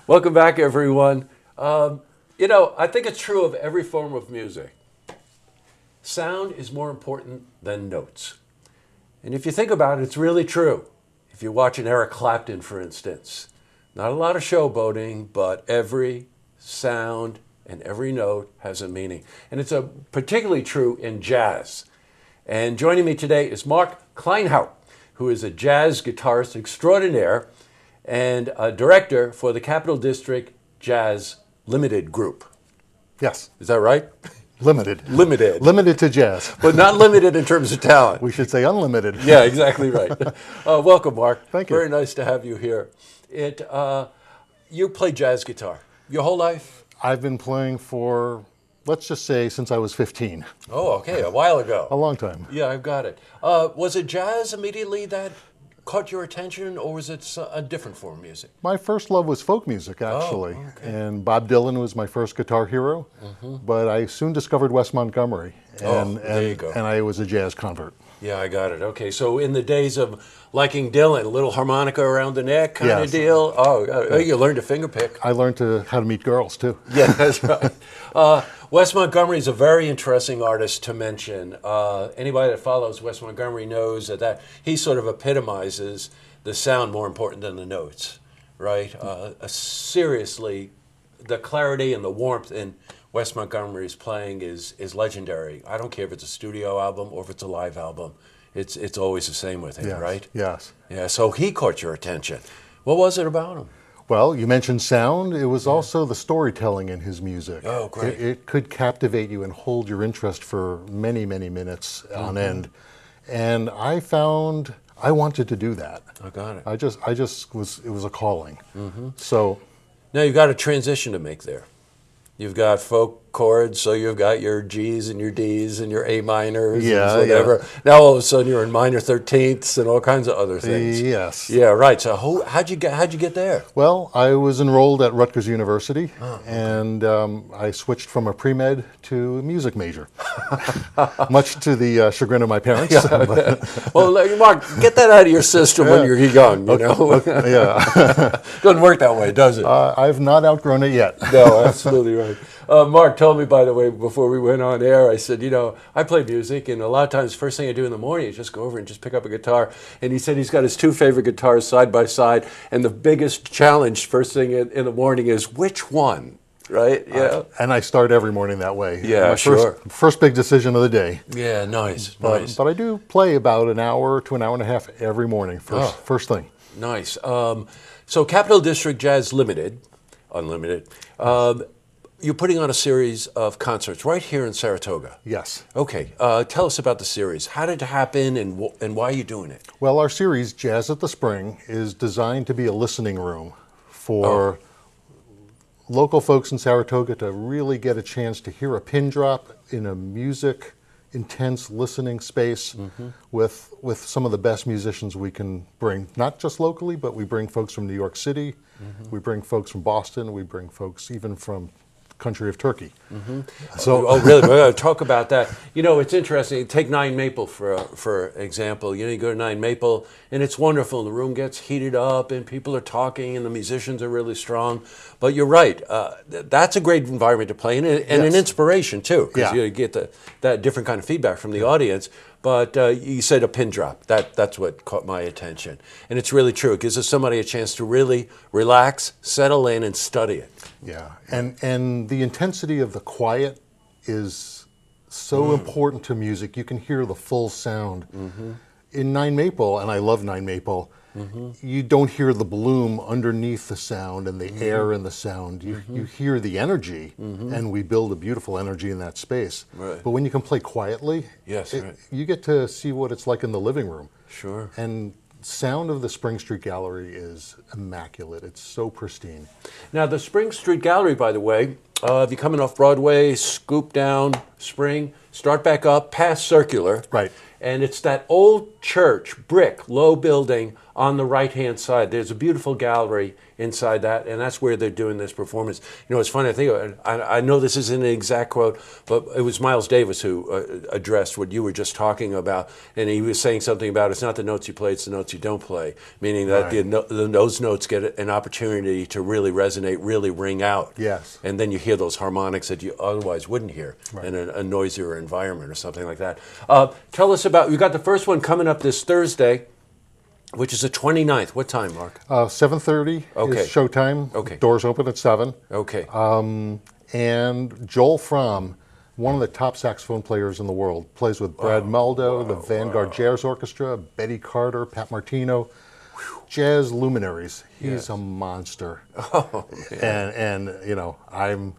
Welcome back, everyone. I think it's true of every form of music. Sound is more important than notes. And if you think about it, it's really true. If you watch an Eric Clapton, for instance, not a lot of showboating, but every sound and every note has a meaning. And it's particularly true in jazz. And joining me today is Mark Kleinhaut, who is a jazz guitarist extraordinaire and a director for the Capital District Jazz Limited Group. Yes. Is that right? Limited. Limited. Limited to jazz. But not limited in terms of talent. We should say unlimited. Yeah, exactly right. Welcome, Mark. Thank you. Very nice to have you here. You play jazz guitar your whole life? I've been playing for, let's just say, since I was 15. Oh, okay, a while ago. A long time. Yeah, I've got it. Was it jazz immediately that caught your attention, or was it a different form of music? My first love was folk music, actually. Oh, okay. And Bob Dylan was my first guitar hero. But I soon discovered Wes Montgomery. And, there you go. And I was a jazz convert. Yeah, I got it. Okay, so in the days of liking Dylan, a little harmonica around the neck kind of Yes. deal. You learned to finger pick. I learned how to meet girls, too. Yeah, that's right. Wes Montgomery is a very interesting artist to mention. Anybody that follows Wes Montgomery knows that he sort of epitomizes the sound more important than the notes, right? Seriously, the clarity and the warmth in Wes Montgomery's playing is legendary. I don't care if it's a studio album or if it's a live album. It's always the same with him, Yes. right? Yes. Yeah, so he caught your attention. What was it about him? Well, you mentioned sound. It was also the storytelling in his music. Oh, great. It could captivate you and hold your interest for many, many minutes on end. And I found I wanted to do that. I got it. It was a calling. So Now you've got a transition to make there. You've got folk chords, so you've got your G's and your D's and your A minors Yeah, and whatever. Now all of a sudden you're in minor 13ths and all kinds of other things. yes. Yeah, right. So how'd you get there? Well, I was enrolled at Rutgers University, and I switched from a pre-med to a music major, much to the chagrin of my parents. Well, Mark, get that out of your system when you're young, you know? Yeah. Doesn't work that way, does it? I've not outgrown it yet. No, absolutely right. Mark told me, by the way, before we went on air, I said, I play music, and a lot of times the first thing I do in the morning is just go over and just pick up a guitar. And he said he's got his two favorite guitars side by side, and the biggest challenge first thing in the morning is which one, right? Yeah. And I start every morning that way. Yeah, My sure. First big decision of the day. Yeah, nice. But I do play about an hour to an hour and a half every morning, first thing. Nice. So Capital District Jazz Limited, Unlimited, you're putting on a series of concerts right here in Saratoga. Yes. Okay. Tell us about the series. How did it happen, and why are you doing it? Well, our series, Jazz at the Spring, is designed to be a listening room for local folks in Saratoga to really get a chance to hear a pin drop in a music intense listening space with some of the best musicians we can bring, not just locally, but we bring folks from New York City, we bring folks from Boston, we bring folks even from country of Turkey. So, really? We're going to talk about that. It's interesting. Take Nine Maple for example. You go to Nine Maple, and it's wonderful. The room gets heated up, and people are talking, and the musicians are really strong. But you're right. That's a great environment to play in, and an inspiration too, because you get that different kind of feedback from the audience. But you said a pin drop. That's what caught my attention. And it's really true. It gives somebody a chance to really relax, settle in, and study it. Yeah, and the intensity of the quiet is so important to music. You can hear the full sound. In Nine Maple, and I love Nine Maple, you don't hear the bloom underneath the sound and the air in the sound. You hear the energy, and we build a beautiful energy in that space. Right. But when you can play quietly, you get to see what it's like in the living room. Sure. And sound of the Spring Street Gallery is immaculate. It's so pristine. Now, the Spring Street Gallery, by the way, if you're coming off Broadway, scoop down Spring, start back up, past Circular. Right. And it's that old church, brick, low building on the right-hand side. There's a beautiful gallery inside that, and that's where they're doing this performance. You know, it's funny. I know this isn't an exact quote, but it was Miles Davis who addressed what you were just talking about, and he was saying something about it's not the notes you play, it's the notes you don't play, meaning that those notes get an opportunity to really resonate, really ring out. Yes. And then you hear those harmonics that you otherwise wouldn't hear in a noisier environment or something like that. Tell us about, we got the first one coming up this Thursday, which is the 29th. What time, Mark? 7:30 is showtime. Okay. Doors open at 7. Okay. And Joel Fromm, one of the top saxophone players in the world, plays with Brad Meldo, the Vanguard Jazz Orchestra, Betty Carter, Pat Martino, jazz luminaries. He's a monster. Oh, man. And you know, I'm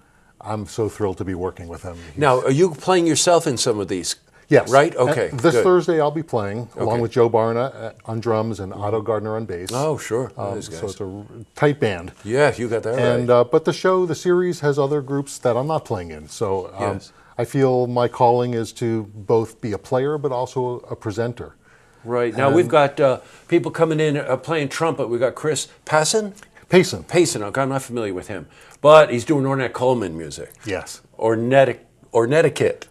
so thrilled to be working with him. Now, are you playing yourself in some of these? Yes. Right? Okay. This good. Thursday I'll be playing, along with Joe Barna on drums and Otto Gardner on bass. Oh, sure. So it's a tight band. Yeah, you got that And right. but the series has other groups that I'm not playing in. So I feel my calling is to both be a player but also a presenter. Right. Now, we've got people coming in playing trumpet. We've got Chris Payson. Payson. Okay, I'm not familiar with him. But he's doing Ornette Coleman music. Yes. Ornette Ornetticut.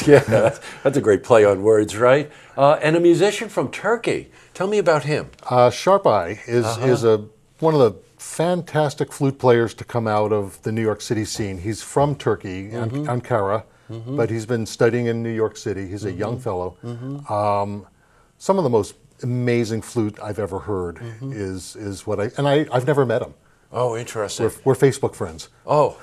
Yeah, that's a great play on words, right? And a musician from Turkey. Tell me about him. Sharp Eye is one of the fantastic flute players to come out of the New York City scene. He's from Turkey, Ankara, but he's been studying in New York City. He's a young fellow. Some of the most amazing flute I've ever heard is what I've never met him. Oh, interesting. We're Facebook friends. Oh,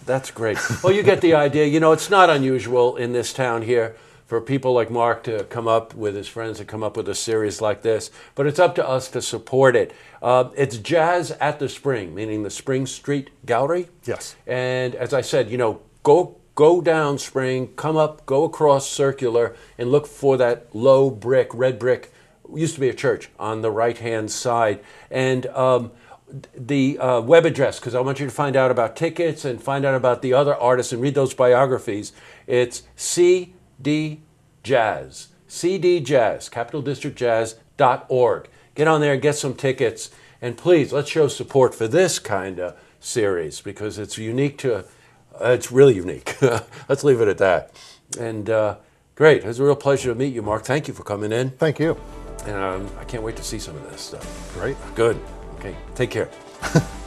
that's great. Well, you get the idea. You know, it's not unusual in this town here for people like Mark to come up with his friends to come up with a series like this, but it's up to us to support it. It's Jazz at the Spring, meaning the Spring Street Gallery. Yes. And as I said, you know, go down Spring, come up, go across Circular, and look for that low brick, red brick, used to be a church, on the right-hand side. And the web address, because I want you to find out about tickets and find out about the other artists and read those biographies. It's CD Jazz, capitaldistrictjazz.org. Get on there and get some tickets. And please, let's show support for this kind of series because it's it's really unique. Let's leave it at that. And great. It was a real pleasure to meet you, Mark. Thank you for coming in. Thank you. And I can't wait to see some of this stuff. Great. Good. Okay, take care.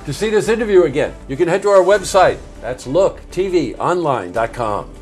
To see this interview again, you can head to our website. That's looktvonline.com.